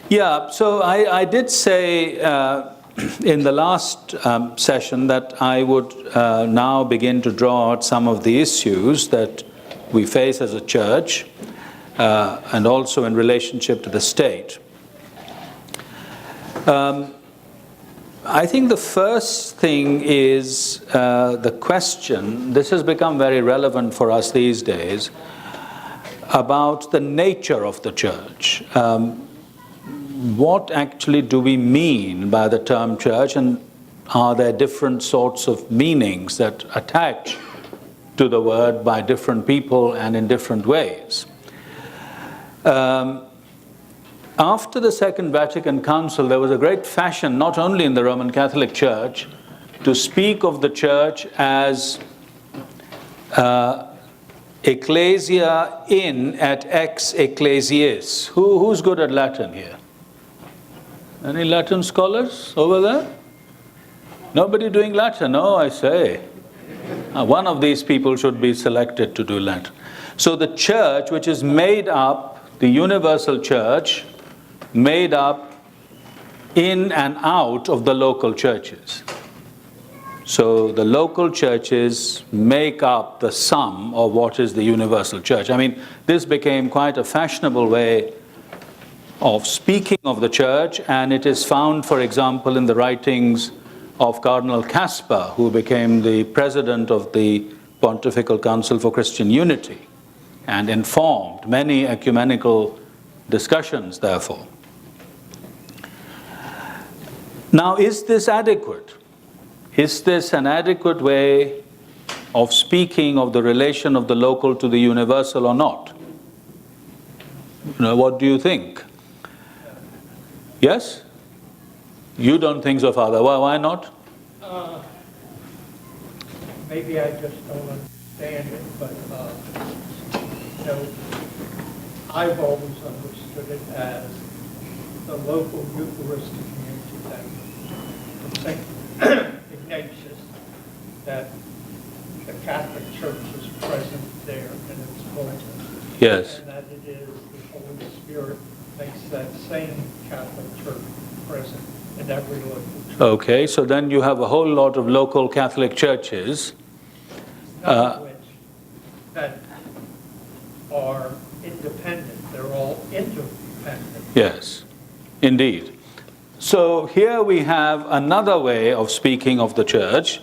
Yeah, so I did say in the last session that I would now begin to draw out some of the issues that we face as a church and also in relationship to the state. I think the first thing is the question, this has become very relevant for us these days, about the nature of the church. What actually do we mean by the term church, and are there different sorts of meanings that attach to the word by different people and in different ways? After the Second Vatican Council, there was a great fashion, not only in the Roman Catholic Church, to speak of the church as ecclesia in et ex ecclesiis. Who's good at Latin here? Any Latin scholars over there? Nobody doing Latin? Oh, I say. One of these people should be selected to do Latin. So the church, which is made up, the universal church, made up in and out of the local churches. So the local churches make up the sum of what is the universal church. I mean, this became quite a fashionable way of speaking of the church, and it is found, for example, in the writings of Cardinal Caspar, who became the president of the Pontifical Council for Christian Unity and informed many ecumenical discussions, therefore. Now, is this adequate? Is this an adequate way of speaking of the relation of the local to the universal or not? What do you think? Yes? You don't think so, Father. Why not? Maybe I just don't understand it, but I've always understood it as the local Eucharistic community that from St. Ignatius, that the Catholic Church is present there in its fullness. Yes. And that it is the Holy Spirit makes that same Catholic Church present in every local church. Okay, so then you have a whole lot of local Catholic churches. None of which that are independent. They're all interdependent. Yes, indeed. So here we have another way of speaking of the church,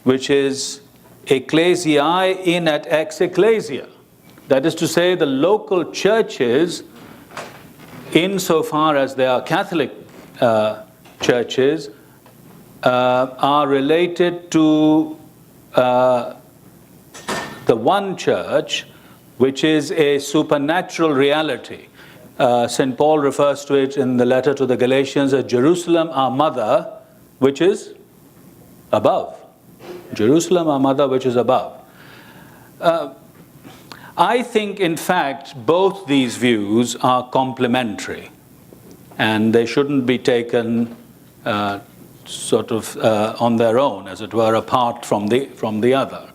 which is ecclesiae in et ex ecclesia. That is to say, the local churches, insofar as they are Catholic churches, are related to the one church, which is a supernatural reality. St. Paul refers to it in the letter to the Galatians as Jerusalem, our mother, which is above. Jerusalem, our mother, which is above. I think, in fact, both these views are complementary, and they shouldn't be taken sort of on their own, as it were, apart from the other.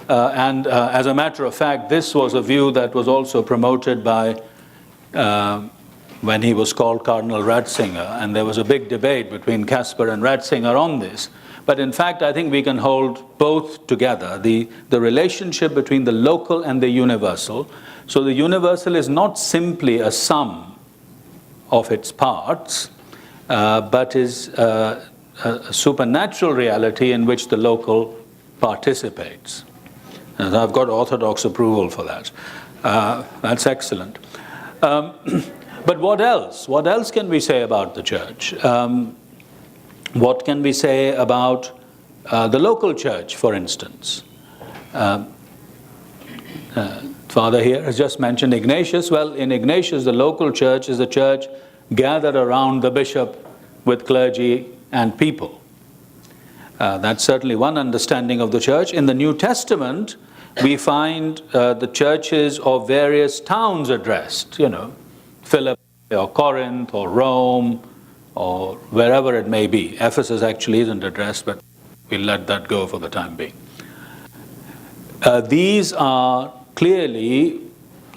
As a matter of fact, this was a view that was also promoted by when he was called Cardinal Ratzinger, and there was a big debate between Caspar and Ratzinger on this. But in fact, I think we can hold both together, the relationship between the local and the universal. So the universal is not simply a sum of its parts, but is a supernatural reality in which the local participates. And I've got Orthodox approval for that. That's excellent. But what else? What else can we say about the church? What can we say about the local church, for instance? Father here has just mentioned Ignatius. Well, in Ignatius, the local church is a church gathered around the bishop with clergy and people. That's certainly one understanding of the church. In the New Testament, we find the churches of various towns addressed, Philippi or Corinth or Rome or wherever it may be. Ephesus actually isn't addressed, but we'll let that go for the time being. These are clearly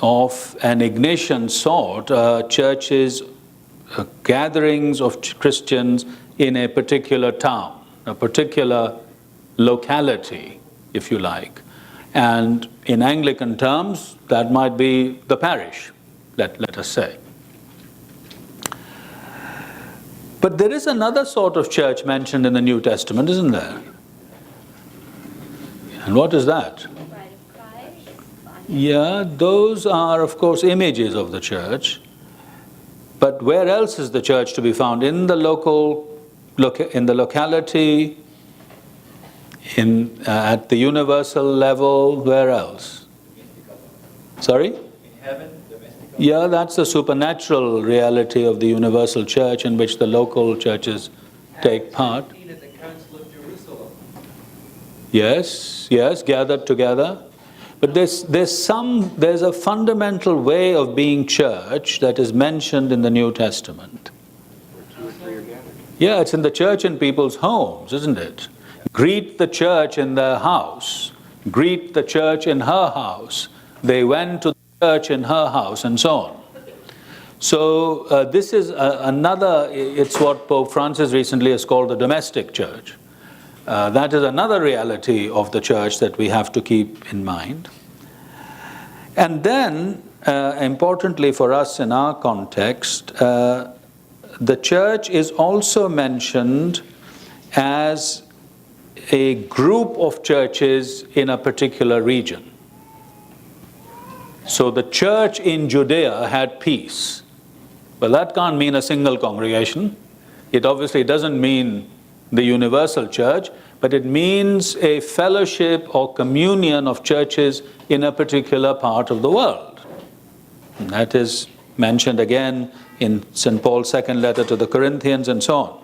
of an Ignatian sort, churches gatherings of Christians in a particular town, a particular locality, if you like. And in Anglican terms, that might be the parish, let us say. But there is another sort of church mentioned in the New Testament, isn't there? And what is that? Yeah, those are, of course, images of the church. But where else is the church to be found? In the in the locality, at the universal level, where else? Sorry? In heaven, domestic. Yeah, that's the supernatural reality of the universal church in which the local churches take part. At the Council of Jerusalem. Yes, gathered together. But there's a fundamental way of being church that is mentioned in the New Testament. Where 2 or 3 are gathered. Yeah, it's in the church in people's homes, isn't it? Greet the church in their house. Greet the church in her house. They went to the church in her house, and so on. So this is it's what Pope Francis recently has called the domestic church. That is another reality of the church that we have to keep in mind. And then, importantly for us in our context, the church is also mentioned as a group of churches in a particular region. So the church in Judea had peace. Well, that can't mean a single congregation. It obviously doesn't mean the universal church, but it means a fellowship or communion of churches in a particular part of the world. And that is mentioned again in St. Paul's second letter to the Corinthians and so on.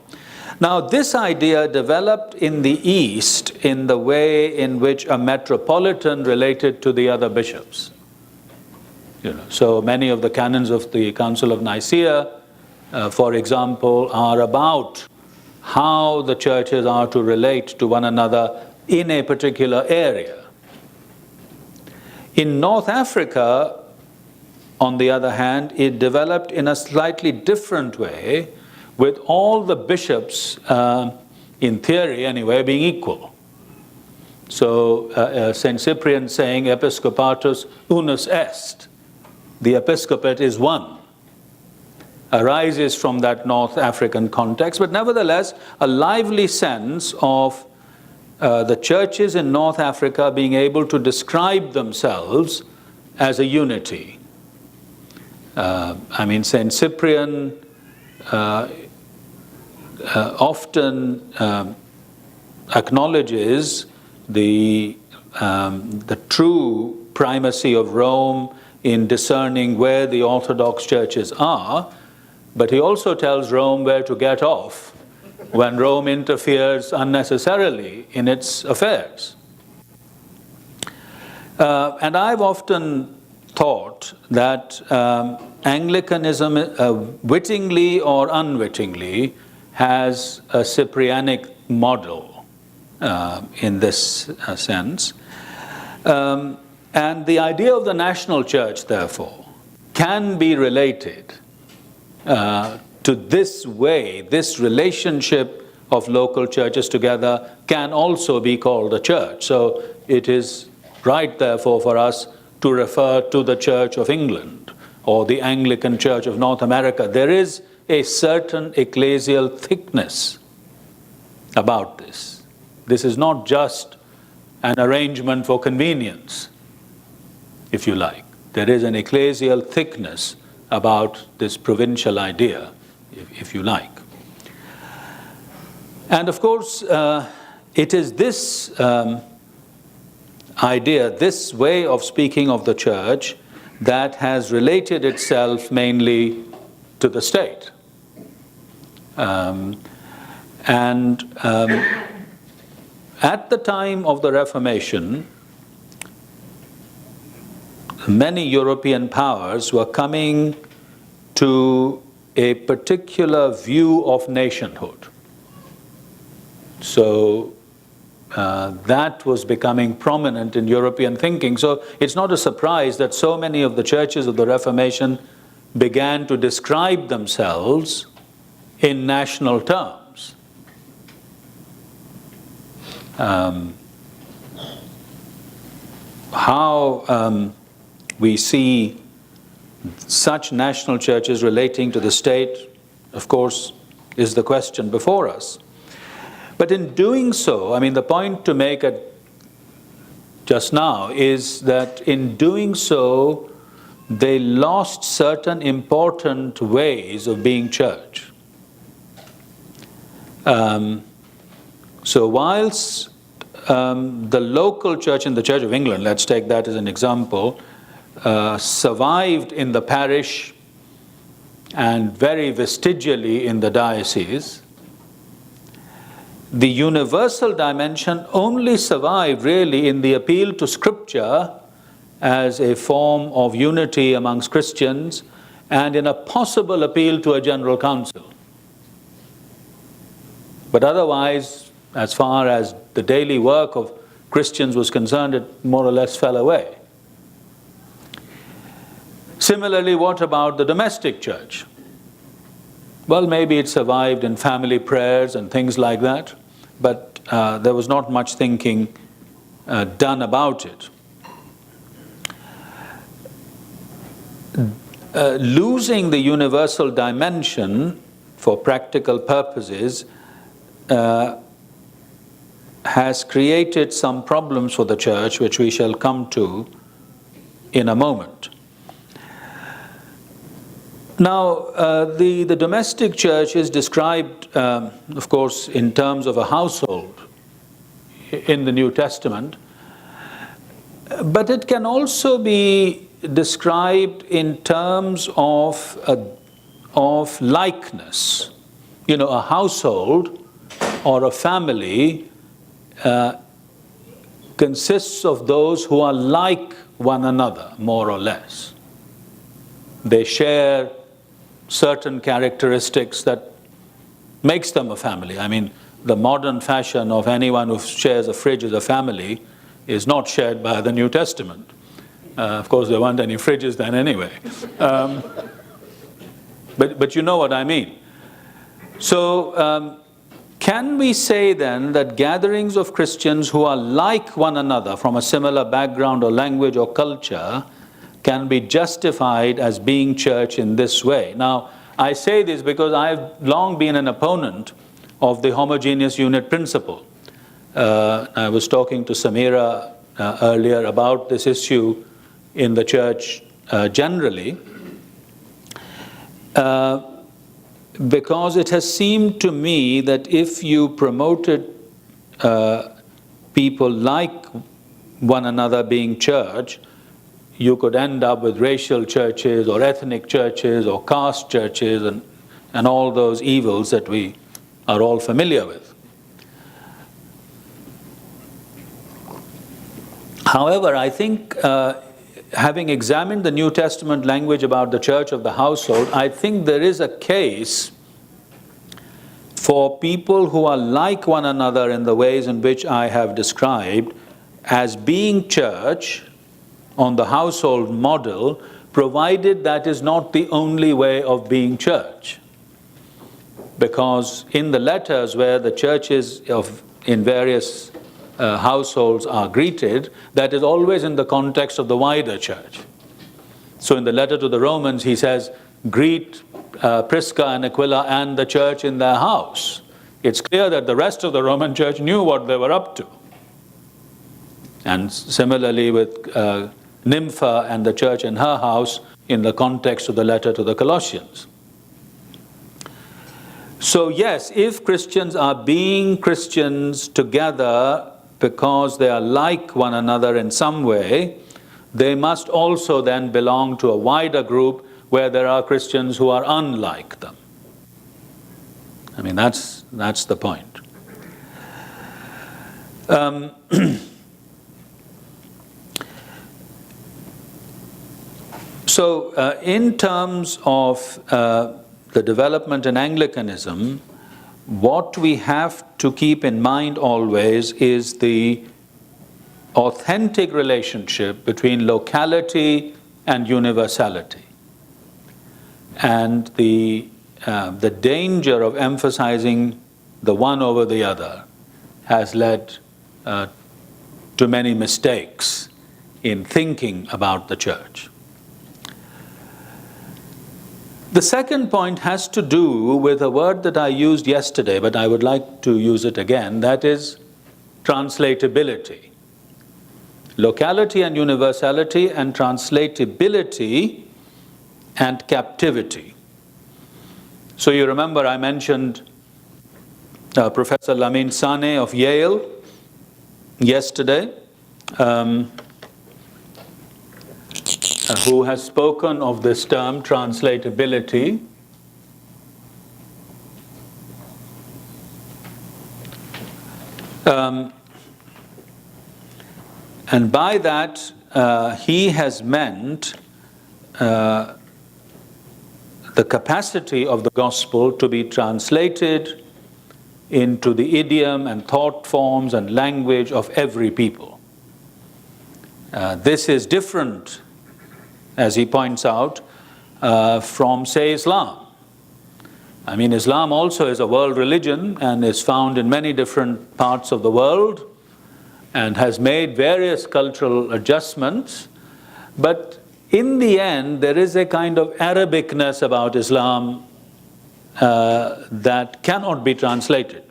Now, this idea developed in the East in the way in which a metropolitan related to the other bishops. So many of the canons of the Council of Nicaea, for example, are about how the churches are to relate to one another in a particular area. In North Africa, on the other hand, it developed in a slightly different way, with all the bishops, in theory anyway, being equal. So St. Cyprian saying, Episcopatus unus est. The episcopate is one. Arises from that North African context, but nevertheless, a lively sense of the churches in North Africa being able to describe themselves as a unity. St. Cyprian often acknowledges the true primacy of Rome in discerning where the Orthodox churches are, but he also tells Rome where to get off when Rome interferes unnecessarily in its affairs. And I've often thought that Anglicanism, wittingly or unwittingly, has a Cyprianic model in this sense. And the idea of the national church, therefore, can be related to this way, this relationship of local churches together can also be called a church. So it is right, therefore, for us to refer to the Church of England or the Anglican Church of North America. There is a certain ecclesial thickness about this. This is not just an arrangement for convenience, if you like. There is an ecclesial thickness about this provincial idea, if you like. And of course, it is this idea, this way of speaking of the church, that has related itself mainly to the state. At the time of the Reformation, many European powers were coming to a particular view of nationhood. So that was becoming prominent in European thinking. So it's not a surprise that so many of the churches of the Reformation began to describe themselves in national terms. How we see such national churches relating to the state, of course, is the question before us. But in doing so, I mean, the point to make just now is that in doing so, they lost certain important ways of being church. So whilst the local church in the Church of England, let's take that as an example, survived in the parish and very vestigially in the diocese, the universal dimension only survived really in the appeal to Scripture as a form of unity amongst Christians and in a possible appeal to a general council. But otherwise, as far as the daily work of Christians was concerned, it more or less fell away. Similarly, what about the domestic church? Well, maybe it survived in family prayers and things like that, but there was not much thinking done about it. Losing the universal dimension for practical purposes has created some problems for the church, which we shall come to in a moment. Now, the domestic church is described, of course, in terms of a household in the New Testament, but it can also be described in terms of likeness. You know, a household or a family consists of those who are like one another, more or less. They share certain characteristics that makes them a family. I mean, the modern fashion of anyone who shares a fridge as a family is not shared by the New Testament. Of course, there weren't any fridges then anyway. But you know what I mean. So, can we say then that gatherings of Christians who are like one another from a similar background or language or culture can be justified as being church in this way? Now, I say this because I've long been an opponent of the homogeneous unit principle. I was talking to Samira earlier about this issue in the church generally, because it has seemed to me that if you promoted people like one another being church, you could end up with racial churches or ethnic churches or caste churches and all those evils that we are all familiar with. However, I think having examined the New Testament language about the church of the household, I think there is a case for people who are like one another in the ways in which I have described as being church on the household model, provided that is not the only way of being church. Because in the letters where the churches in various households are greeted, that is always in the context of the wider church. So in the letter to the Romans, he says, greet Prisca and Aquila and the church in their house. It's clear that the rest of the Roman church knew what they were up to. And similarly with Nympha and the church in her house in the context of the letter to the Colossians. So yes, if Christians are being Christians together because they are like one another in some way, they must also then belong to a wider group where there are Christians who are unlike them. I mean, that's the point. So in terms of the development in Anglicanism, what we have to keep in mind always is the authentic relationship between locality and universality. And the danger of emphasizing the one over the other has led to many mistakes in thinking about the church. The second point has to do with a word that I used yesterday, but I would like to use it again. That is translatability. Locality and universality, and translatability and captivity. So you remember I mentioned Professor Lamin Sane of Yale yesterday, who has spoken of this term, translatability. And by that, he has meant the capacity of the gospel to be translated into the idiom and thought forms and language of every people. This is different, as he points out, from, say, Islam. I mean, Islam also is a world religion and is found in many different parts of the world and has made various cultural adjustments. But in the end, there is a kind of Arabicness about Islam that cannot be translated.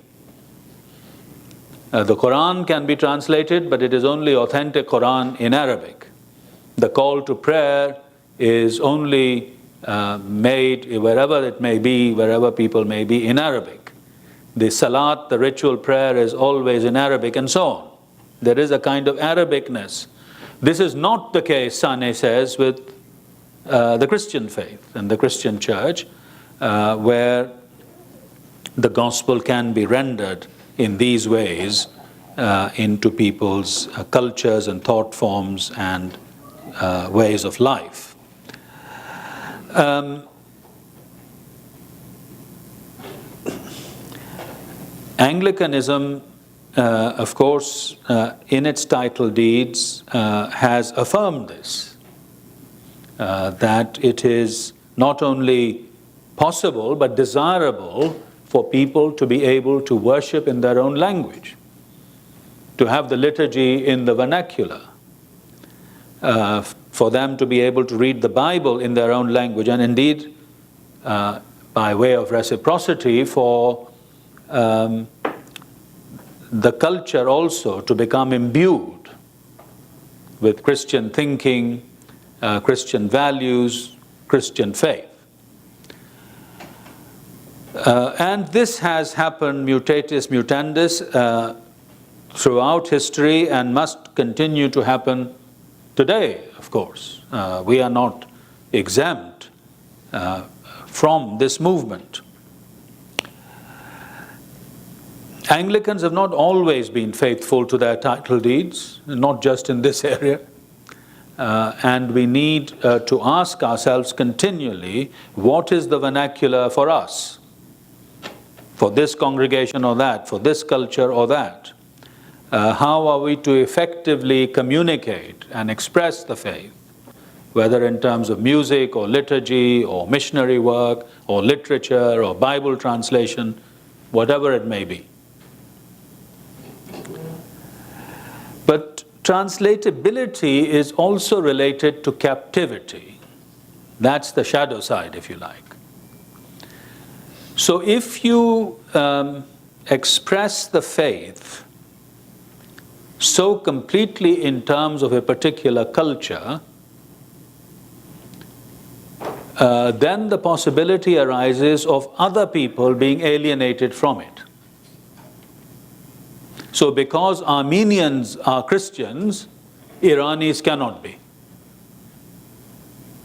The Quran can be translated, but it is only authentic Quran in Arabic. The call to prayer is only made wherever it may be, wherever people may be, in Arabic. The salat, the ritual prayer, is always in Arabic, and so on. There is a kind of Arabicness. This is not the case, Sane says, with the Christian faith and the Christian church, where the gospel can be rendered in these ways into people's cultures and thought forms and ways of life. Anglicanism, of course, in its title deeds, has affirmed this, that it is not only possible but desirable for people to be able to worship in their own language, to have the liturgy in the vernacular, for them to be able to read the Bible in their own language, and indeed, by way of reciprocity, for the culture also to become imbued with Christian thinking, Christian values, Christian faith. And this has happened mutatis mutandis throughout history and must continue to happen today, of course. We are not exempt from this movement. Anglicans have not always been faithful to their title deeds, not just in this area. And we need to ask ourselves continually, what is the vernacular for us? For this congregation or that, for this culture or that? How are we to effectively communicate and express the faith, whether in terms of music or liturgy or missionary work or literature or Bible translation, whatever it may be? But translatability is also related to captivity. That's the shadow side, if you like. So if you express the faith so completely in terms of a particular culture, then the possibility arises of other people being alienated from it. So because Armenians are Christians, Iranis cannot be.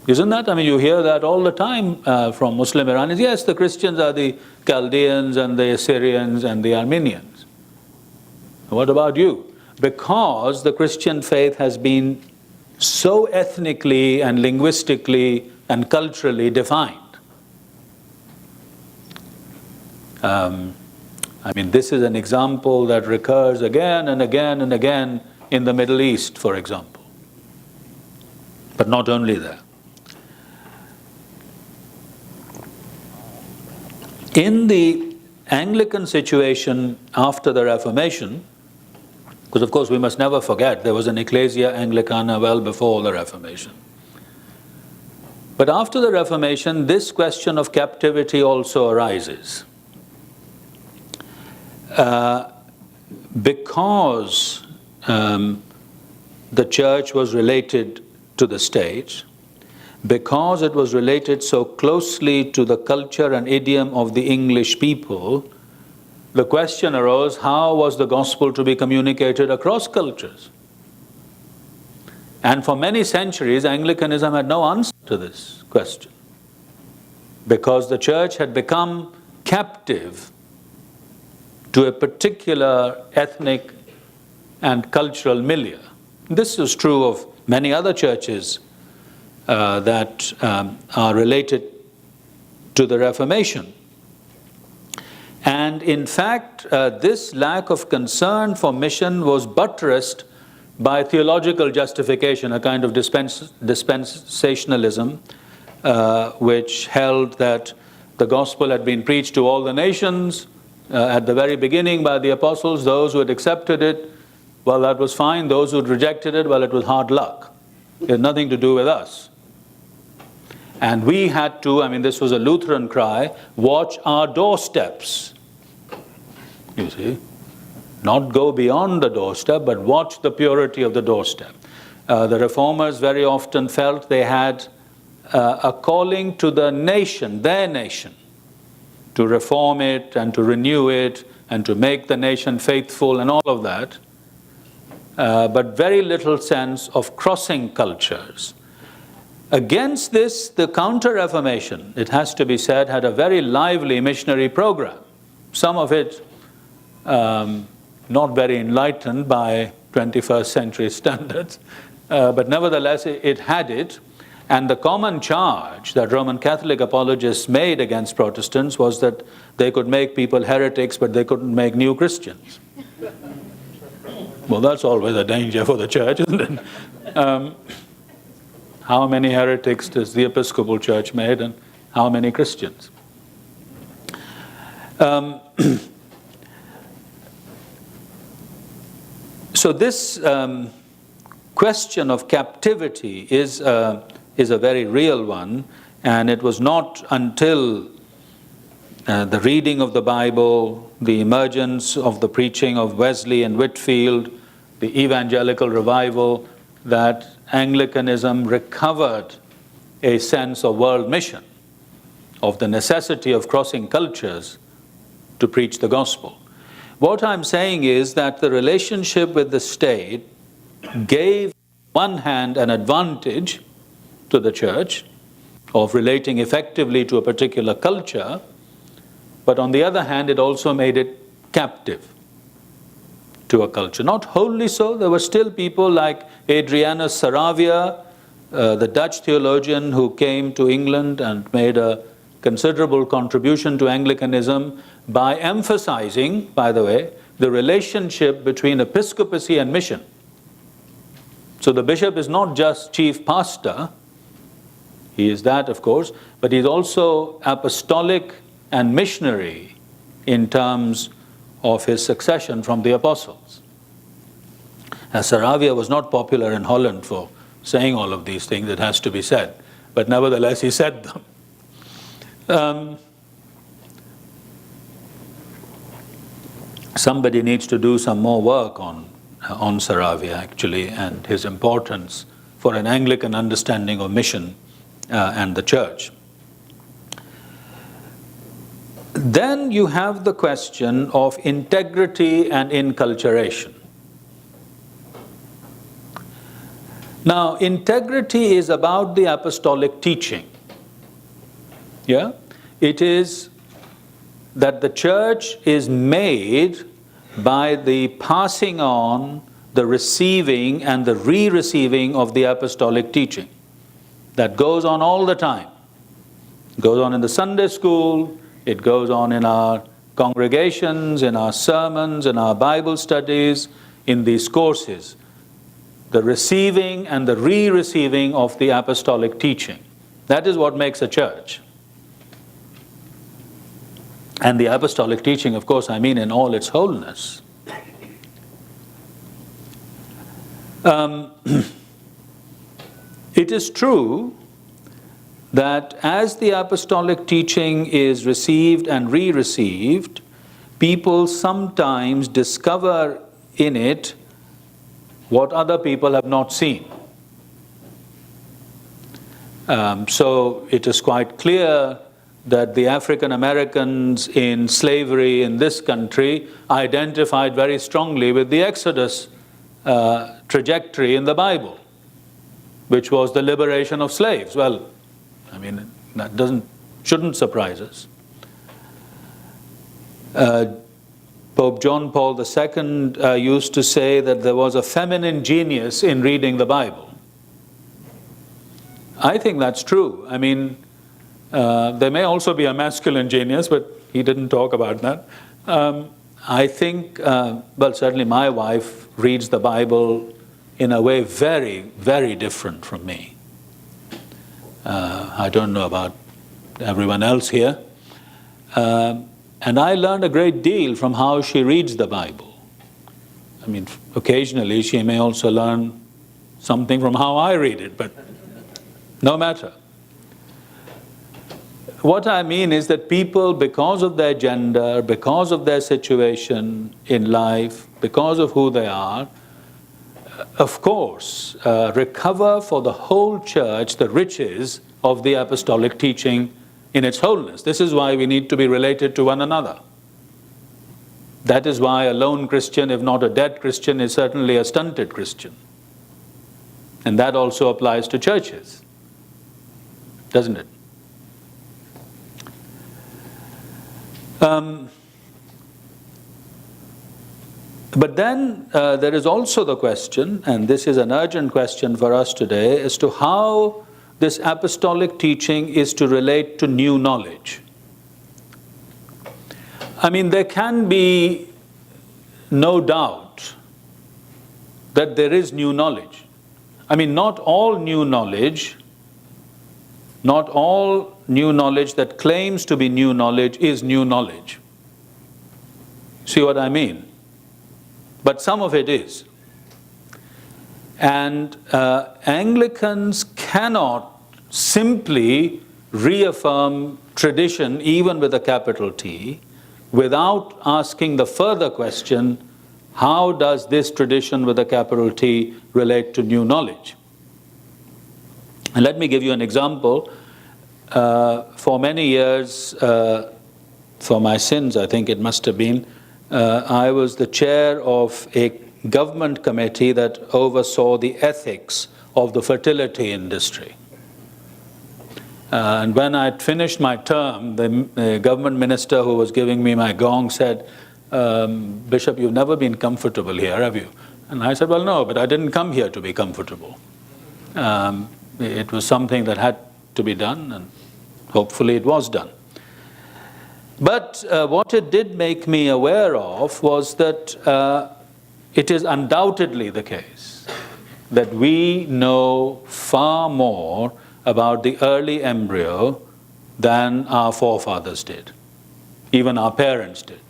Isn't that? I mean, you hear that all the time from Muslim Iranis. Yes, the Christians are the Chaldeans and the Assyrians and the Armenians. What about you? Because the Christian faith has been so ethnically and linguistically and culturally defined. I mean, this is an example that recurs again and again and again in the Middle East, for example. But not only there. In the Anglican situation after the Reformation, because of course we must never forget there was an Ecclesia Anglicana well before the Reformation. But after the Reformation, this question of captivity also arises. Because the church was related to the state, because it was related so closely to the culture and idiom of the English people, the question arose, how was the gospel to be communicated across cultures? And for many centuries, Anglicanism had no answer to this question, because the church had become captive to a particular ethnic and cultural milieu. This is true of many other churches that are related to the Reformation. And in fact, this lack of concern for mission was buttressed by theological justification, a kind of dispensationalism, which held that the gospel had been preached to all the nations at the very beginning by the apostles. Those who had accepted it, well, that was fine. Those who had rejected it, well, it was hard luck. It had nothing to do with us. And we had to, this was a Lutheran cry, watch our doorsteps. You see? Not go beyond the doorstep, but watch the purity of the doorstep. The Reformers very often felt they had a calling to the nation, their nation, to reform it and to renew it and to make the nation faithful and all of that. But very little sense of crossing cultures. Against this, the Counter-Reformation, it has to be said, had a very lively missionary program. Some of it not very enlightened by 21st century standards, but nevertheless it had it. And the common charge that Roman Catholic apologists made against Protestants was that they could make people heretics, but they couldn't make new Christians. Well, that's always a danger for the church, isn't it? How many heretics does the Episcopal Church make, and how many Christians? So this question of captivity is a very real one, and it was not until the reading of the Bible, the emergence of the preaching of Wesley and Whitefield, the evangelical revival, that Anglicanism recovered a sense of world mission, of the necessity of crossing cultures to preach the gospel. What I'm saying is that the relationship with the state gave, on one hand, an advantage to the church of relating effectively to a particular culture, but on the other hand, it also made it captive to a culture. Not wholly so. There were still people like Adrianus Saravia, the Dutch theologian who came to England and made a considerable contribution to Anglicanism by emphasizing, by the way, the relationship between episcopacy and mission. So the bishop is not just chief pastor, he is that of course, but he's also apostolic and missionary in terms of his succession from the apostles. As Saravia was not popular in Holland for saying all of these things, it has to be said, but nevertheless he said them. Somebody needs to do some more work on Saravia actually, and his importance for an Anglican understanding of mission and the church. Then you have the question of integrity and inculturation. Now, integrity is about the apostolic teaching. Yeah? It is that the church is made by the passing on, the receiving and the re-receiving of the apostolic teaching. That goes on all the time. It goes on in the Sunday school, it goes on in our congregations, in our sermons, in our Bible studies, in these courses. The receiving and the re-receiving of the apostolic teaching. That is what makes a church. And the apostolic teaching, of course, I mean in all its wholeness. It is true that as the apostolic teaching is received and re-received, people sometimes discover in it what other people have not seen. So it is quite clear that the African Americans in slavery in this country identified very strongly with the Exodus trajectory in the Bible, which was the liberation of slaves. Well, I mean, that shouldn't surprise us. Pope John Paul II used to say that there was a feminine genius in reading the Bible. I think that's true. I mean, there may also be a masculine genius, but he didn't talk about that. I think, well, certainly my wife reads the Bible in a way very, very different from me. I don't know about everyone else here. And I learned a great deal from how she reads the Bible. I mean, occasionally she may also learn something from how I read it, but no matter. What I mean is that people, because of their gender, because of their situation in life, because of who they are, of course, recover for the whole church the riches of the apostolic teaching in its wholeness. This is why we need to be related to one another. That is why a lone Christian, if not a dead Christian, is certainly a stunted Christian. And that also applies to churches, doesn't it? But then there is also the question, and this is an urgent question for us today, as to how this apostolic teaching is to relate to new knowledge. I mean, there can be no doubt that there is new knowledge. I mean, not all new knowledge that claims to be new knowledge is new knowledge. See what I mean? But some of it is. And Anglicans cannot simply reaffirm tradition, even with a capital T, without asking the further question, how does this tradition with a capital T relate to new knowledge? And let me give you an example. For many years, for my sins, I think it must have been, I was the chair of a government committee that oversaw the ethics of the fertility industry. And when I'd finished my term, the government minister who was giving me my gong said, Bishop, you've never been comfortable here, have you? And I said, well, no, but I didn't come here to be comfortable. It was something that had to be done, and hopefully it was done. But what it did make me aware of was that it is undoubtedly the case that we know far more about the early embryo than our forefathers did, even our parents did.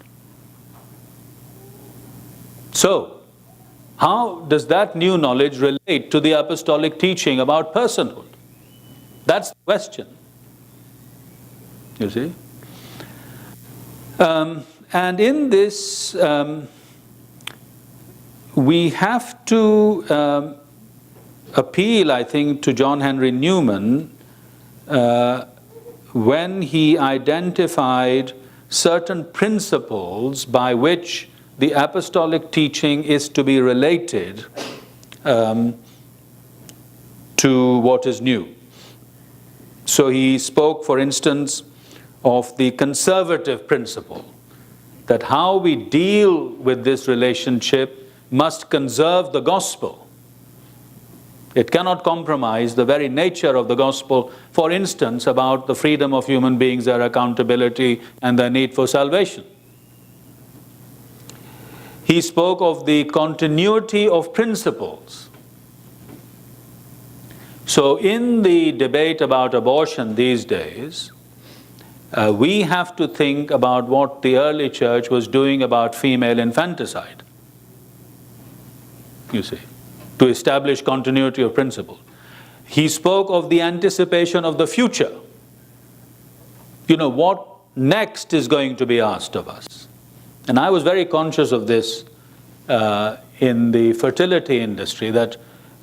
So, how does that new knowledge relate to the apostolic teaching about personhood? That's the question. You see? And in this, we have to appeal, I think, to John Henry Newman when he identified certain principles by which the apostolic teaching is to be related to what is new. So he spoke, for instance, of the conservative principle, that how we deal with this relationship must conserve the gospel. It cannot compromise the very nature of the gospel, for instance, about the freedom of human beings, their accountability, and their need for salvation. He spoke of the continuity of principles. So in the debate about abortion these days, We have to think about what the early church was doing about female infanticide, you see, to establish continuity of principle. He spoke of the anticipation of the future. You know, what next is going to be asked of us. And I was very conscious of this in the fertility industry, that,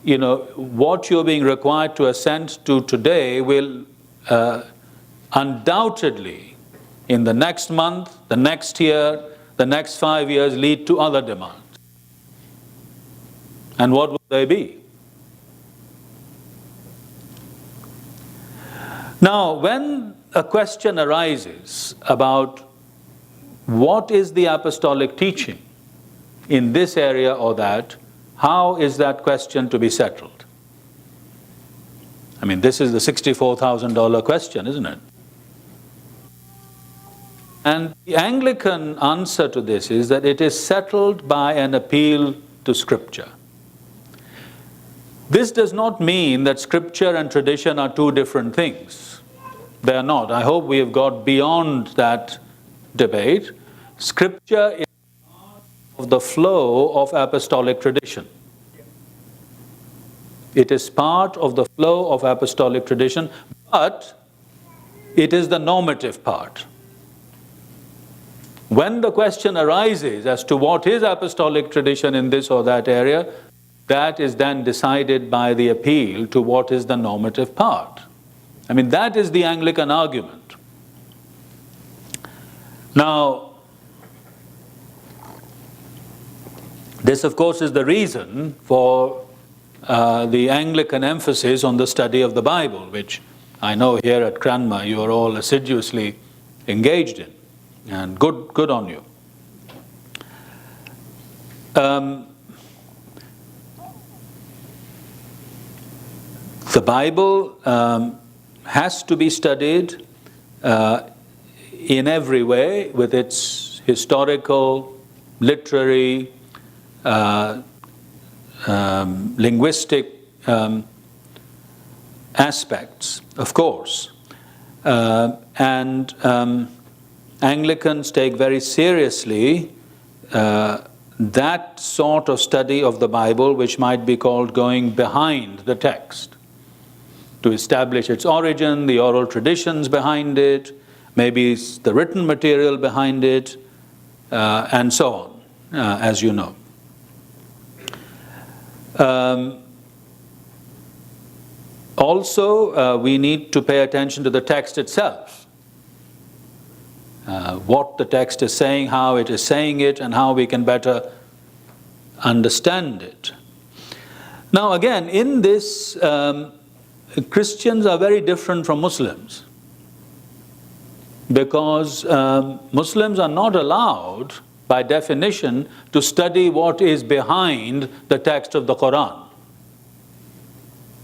you know, what you're being required to assent to today will undoubtedly, in the next month, the next year, the next 5 years, lead to other demands. And what will they be? Now, when a question arises about what is the apostolic teaching in this area or that, how is that question to be settled? I mean, this is the $64,000 question, isn't it? And the Anglican answer to this is that it is settled by an appeal to Scripture. This does not mean that Scripture and tradition are two different things. They are not. I hope we have got beyond that debate. Scripture is part of the flow of apostolic tradition. It is part of the flow of apostolic tradition, but it is the normative part. When the question arises as to what is apostolic tradition in this or that area, that is then decided by the appeal to what is the normative part. I mean, that is the Anglican argument. Now, this of course is the reason for the Anglican emphasis on the study of the Bible, which I know here at Cranmer you are all assiduously engaged in, and good on you. The Bible has to be studied in every way, with its historical, literary, linguistic aspects, of course. And Anglicans take very seriously that sort of study of the Bible which might be called going behind the text, to establish its origin, the oral traditions behind it, maybe the written material behind it, and so on, as you know. Also, we need to pay attention to the text itself. What the text is saying, how it is saying it, and how we can better understand it. Now again, in this, Christians are very different from Muslims, because Muslims are not allowed, by definition, to study what is behind the text of the Quran.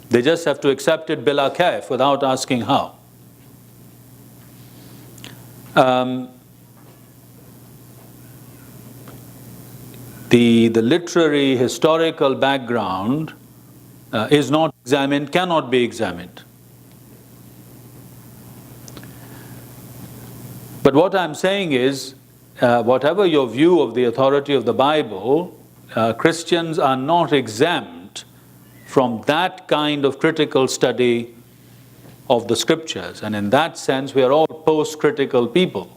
They just have to accept it bila kaif, without asking how. The literary, historical background is not examined, cannot be examined. But what I'm saying is, whatever your view of the authority of the Bible, Christians are not exempt from that kind of critical study of the Scriptures. And in that sense, we are all post-critical people.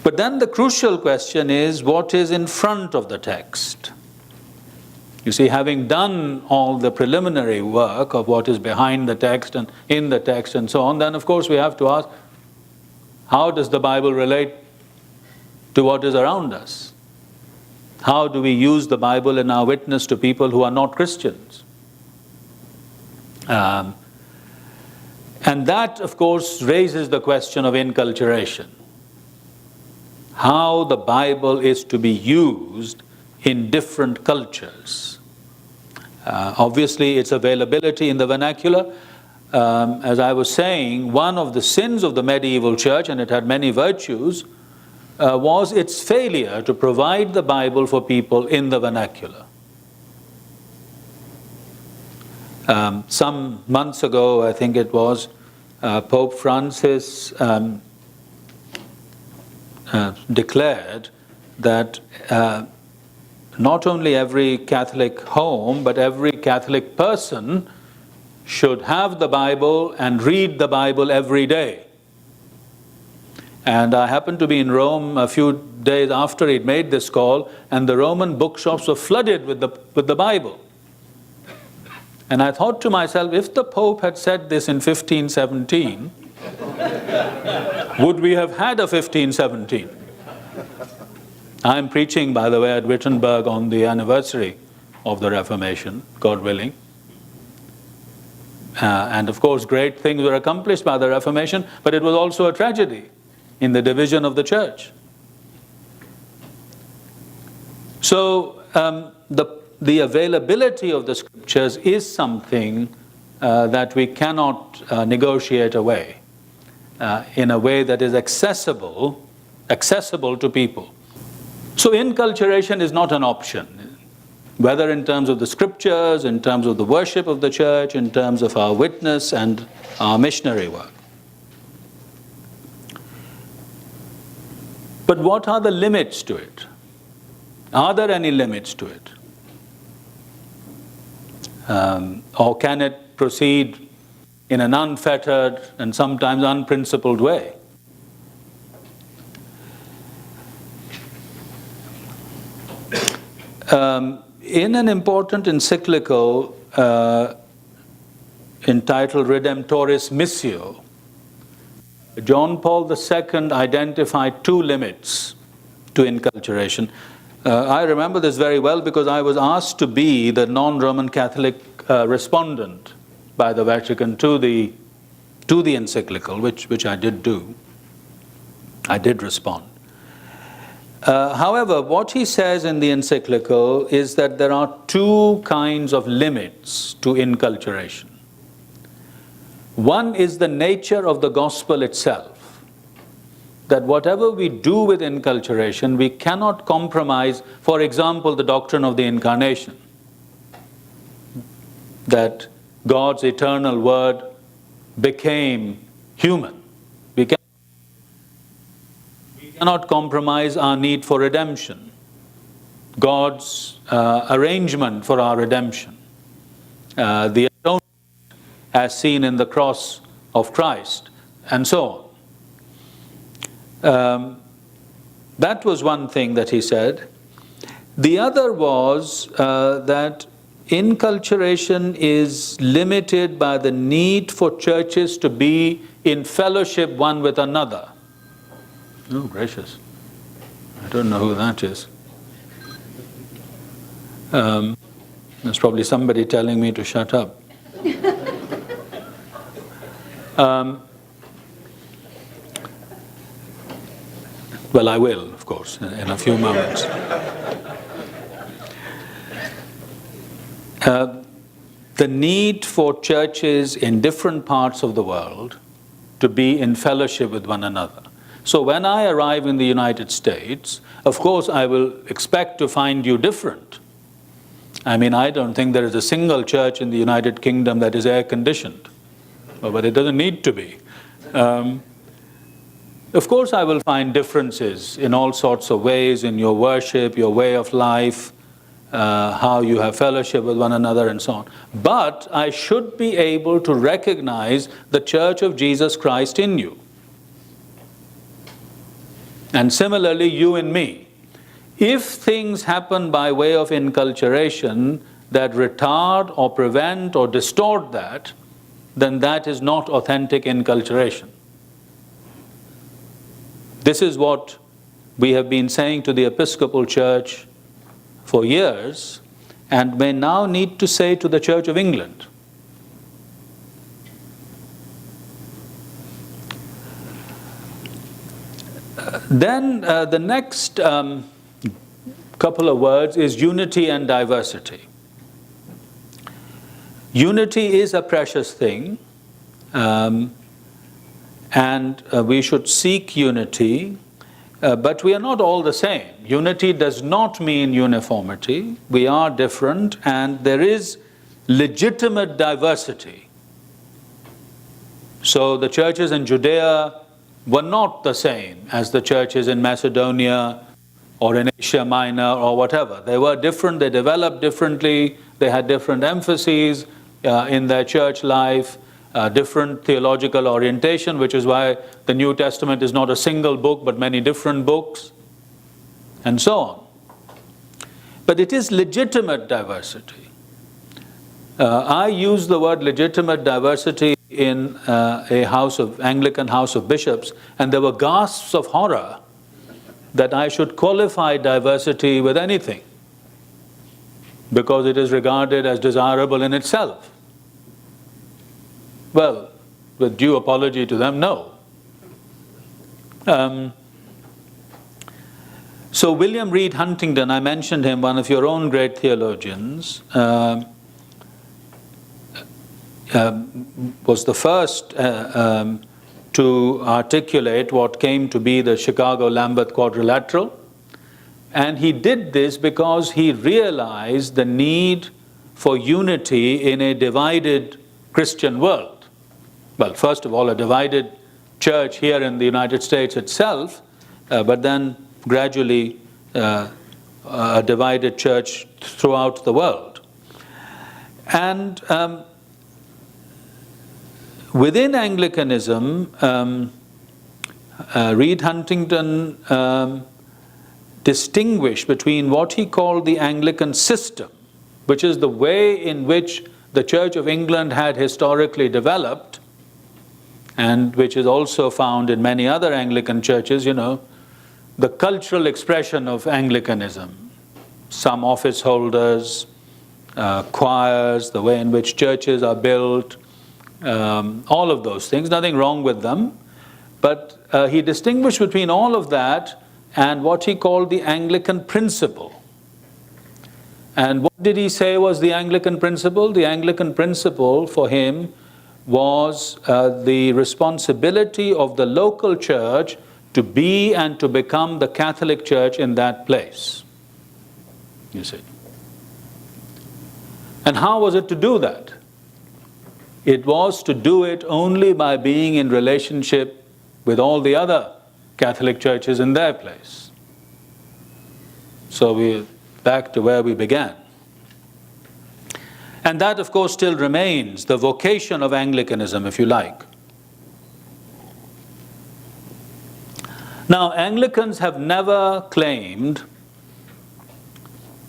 But then the crucial question is, what is in front of the text? You see, having done all the preliminary work of what is behind the text and in the text and so on, then of course we have to ask, how does the Bible relate to what is around us? How do we use the Bible in our witness to people who are not Christians? And that, of course, raises the question of inculturation. How the Bible is to be used in different cultures. Obviously, its availability in the vernacular. As I was saying, one of the sins of the medieval church, and it had many virtues, was its failure to provide the Bible for people in the vernacular. Some months ago, I think it was, Pope Francis declared that not only every Catholic home, but every Catholic person should have the Bible and read the Bible every day. And I happened to be in Rome a few days after he'd made this call, and the Roman bookshops were flooded with the Bible. And I thought to myself, if the Pope had said this in 1517, would we have had a 1517? I'm preaching, by the way, at Wittenberg on the anniversary of the Reformation, God willing. And of course, great things were accomplished by the Reformation, but it was also a tragedy in the division of the church. So the availability of the scriptures is something that we cannot negotiate away in a way that is accessible to people. So inculturation is not an option, whether in terms of the scriptures, in terms of the worship of the church, in terms of our witness and our missionary work. But what are the limits to it? Are there any limits to it? Or can it proceed in an unfettered and sometimes unprincipled way? In an important encyclical entitled Redemptoris Missio, John Paul II identified two limits to inculturation. I remember this very well because I was asked to be the non-Roman Catholic respondent by the Vatican to the encyclical, which I did do. I did respond. However, what he says in the encyclical is that there are two kinds of limits to inculturation. One is the nature of the gospel itself, that whatever we do with inculturation, we cannot compromise, for example, the doctrine of the incarnation, that God's eternal word became human. We cannot compromise our need for redemption, God's arrangement for our redemption, the atonement as seen in the cross of Christ, and so on. That was one thing that he said. The other was that inculturation is limited by the need for churches to be in fellowship one with another. Oh, gracious. I don't know who that is. There's probably somebody telling me to shut up. Well, I will, of course, in a few moments. The need for churches in different parts of the world to be in fellowship with one another. So when I arrive in the United States, of course I will expect to find you different. I mean, I don't think there is a single church in the United Kingdom that is air-conditioned, but it doesn't need to be. Of course I will find differences in all sorts of ways, in your worship, your way of life, how you have fellowship with one another and so on. But I should be able to recognize the Church of Jesus Christ in you. And similarly, you in me. If things happen by way of inculturation that retard or prevent or distort that, then that is not authentic inculturation. This is what we have been saying to the Episcopal Church for years, and may now need to say to the Church of England. Then the next couple of words is unity and diversity. Unity is a precious thing, and we should seek unity, but we are not all the same. Unity does not mean uniformity. We are different, and there is legitimate diversity. So the churches in Judea were not the same as the churches in Macedonia or in Asia Minor or whatever. They were different, they developed differently, they had different emphases in their church life, different theological orientation, which is why the New Testament is not a single book but many different books, and so on. But it is legitimate diversity. I use the word legitimate diversity in Anglican House of Bishops, and there were gasps of horror that I should qualify diversity with anything, because it is regarded as desirable in itself. Well, with due apology to them, no. So William Reed Huntington, I mentioned him, one of your own great theologians, was the first to articulate what came to be the Chicago-Lambeth Quadrilateral. And he did this because he realized the need for unity in a divided Christian world. Well, first of all, a divided church here in the United States itself, but then gradually a divided church throughout the world. And within Anglicanism, Reed Huntington distinguished between what he called the Anglican system, which is the way in which the Church of England had historically developed, and which is also found in many other Anglican churches, the cultural expression of Anglicanism. Some office holders, choirs, the way in which churches are built, all of those things, nothing wrong with them. But he distinguished between all of that and what he called the Anglican principle. And what did he say was the Anglican principle? The Anglican principle for him was the responsibility of the local church to be and to become the Catholic Church in that place. You see. And how was it to do that? It was to do it only by being in relationship with all the other Catholic churches in their place. So we're back to where we began. And that, of course, still remains the vocation of Anglicanism, if you like. Now, Anglicans have never claimed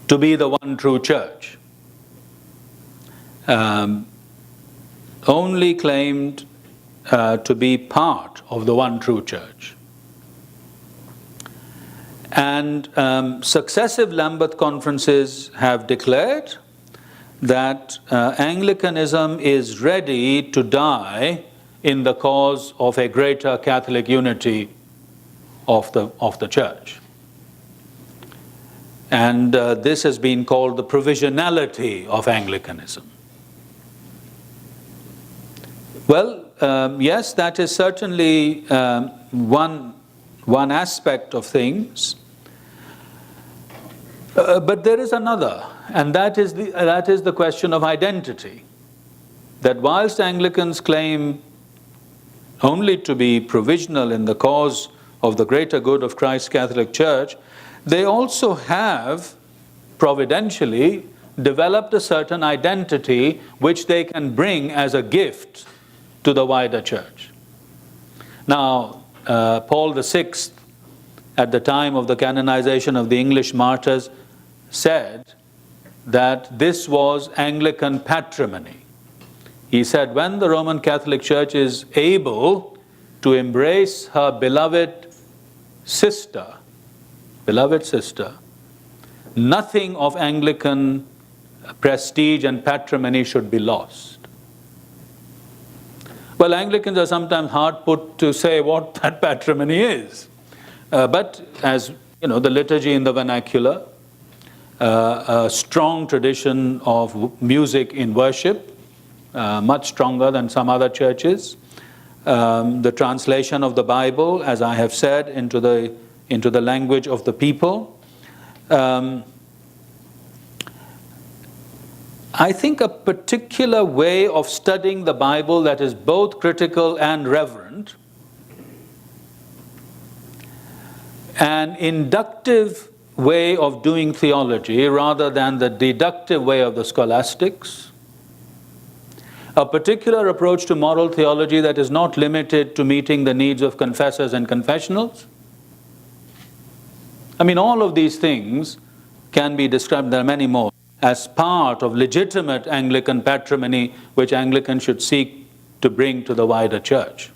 to be the one true church. Only claimed to be part of the one true church. And successive Lambeth conferences have declared that Anglicanism is ready to die in the cause of a greater Catholic unity of the church. And this has been called the provisionality of Anglicanism. Well, yes, that is certainly one aspect of things. But there is another, and that is the question of identity. That whilst Anglicans claim only to be provisional in the cause of the greater good of Christ's Catholic Church, they also have providentially developed a certain identity which they can bring as a gift to the wider church. Now, Paul VI, at the time of the canonization of the English martyrs, said that this was Anglican patrimony. He said, when the Roman Catholic Church is able to embrace her beloved sister, nothing of Anglican prestige and patrimony should be lost. Well, Anglicans are sometimes hard put to say what that patrimony is. But as you know, the liturgy in the vernacular, a strong tradition of music in worship, much stronger than some other churches. The translation of the Bible, as I have said, into the language of the people. I think a particular way of studying the Bible that is both critical and reverent, an inductive way of doing theology rather than the deductive way of the scholastics, a particular approach to moral theology that is not limited to meeting the needs of confessors and confessionals. I mean, all of these things can be described, there are many more, as part of legitimate Anglican patrimony which Anglicans should seek to bring to the wider church.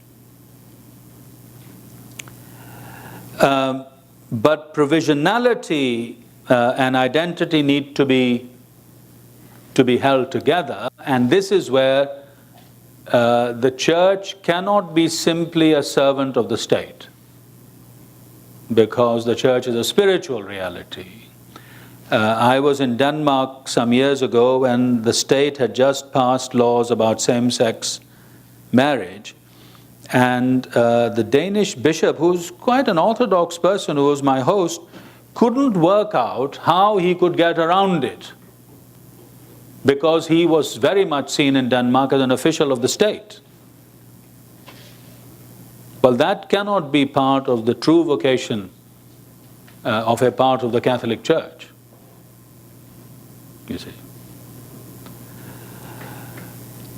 But provisionality and identity need to be held together, and this is where the church cannot be simply a servant of the state, because the church is a spiritual reality. I was in Denmark some years ago when the state had just passed laws about same-sex marriage, and the Danish bishop, who's quite an orthodox person, who was my host, couldn't work out how he could get around it, because he was very much seen in Denmark as an official of the state. Well, that cannot be part of the true vocation of a part of the Catholic Church, you see.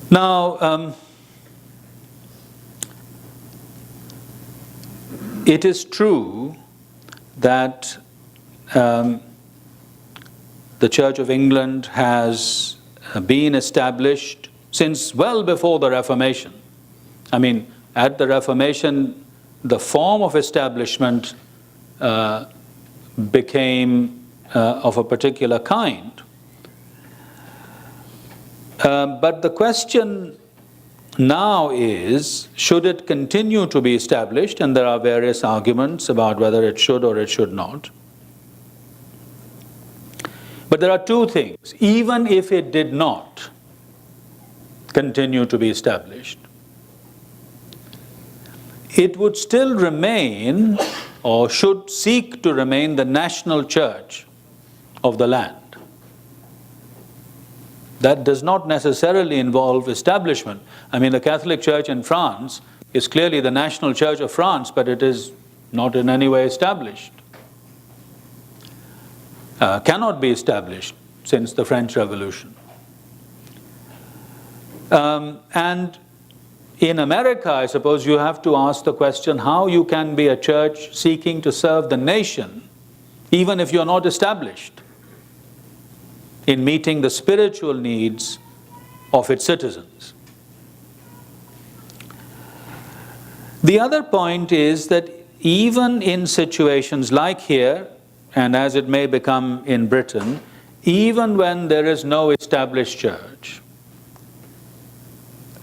Now, it is true that the Church of England has been established since well before the Reformation. I mean, at the Reformation, the form of establishment became of a particular kind. But the question now is, should it continue to be established? And there are various arguments about whether it should or it should not. But there are two things. Even if it did not continue to be established, it would still remain, or should seek to remain, the national church of the land. That does not necessarily involve establishment. I mean, the Catholic Church in France is clearly the national church of France, but it is not in any way established. Cannot be established since the French Revolution. And in America, I suppose you have to ask the question how you can be a church seeking to serve the nation, even if you're not established in meeting the spiritual needs of its citizens. The other point is that even in situations like here, and as it may become in Britain, even when there is no established church,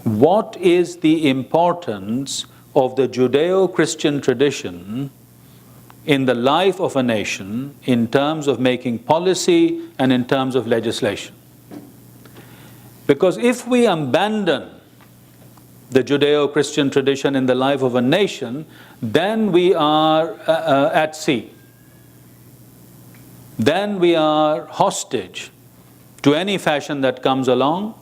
what is the importance of the Judeo-Christian tradition in the life of a nation in terms of making policy and in terms of legislation? Because if we abandon the Judeo-Christian tradition in the life of a nation, then we are at sea. Then we are hostage to any fashion that comes along,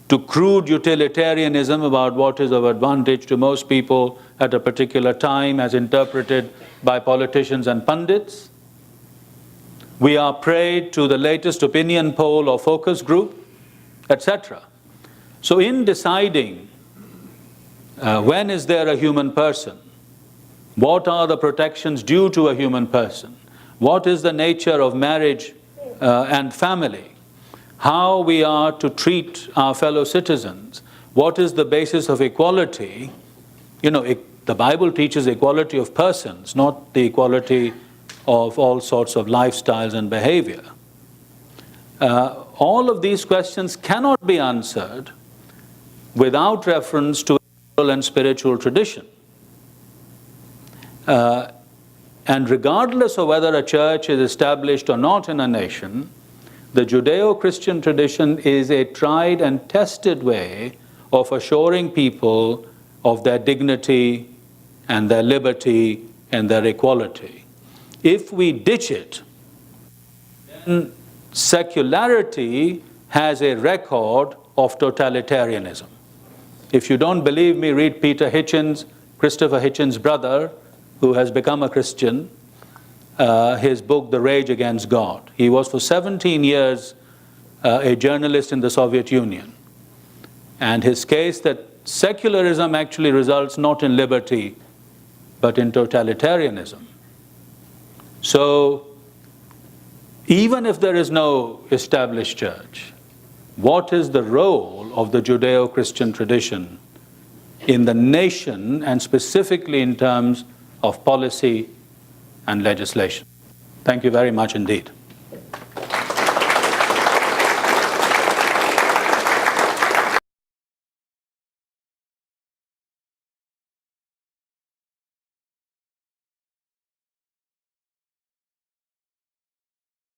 to crude utilitarianism about what is of advantage to most people at a particular time as interpreted by politicians and pundits. We are prey to the latest opinion poll or focus group, etc. So in deciding when is there a human person, what are the protections due to a human person, what is the nature of marriage and family, how we are to treat our fellow citizens, what is the basis of equality. You know, the Bible teaches equality of persons, not the equality of all sorts of lifestyles and behavior. All of these questions cannot be answered without reference to moral and spiritual tradition. And regardless of whether a church is established or not in a nation, the Judeo-Christian tradition is a tried and tested way of assuring people of their dignity and their liberty and their equality. If we ditch it, then secularity has a record of totalitarianism. If you don't believe me, read Peter Hitchens, Christopher Hitchens' brother, who has become a Christian, his book, The Rage Against God. He was for 17 years a journalist in the Soviet Union. And his case that secularism actually results not in liberty, but in totalitarianism. So, even if there is no established church, what is the role of the Judeo-Christian tradition in the nation, and specifically in terms of policy and legislation? Thank you very much indeed.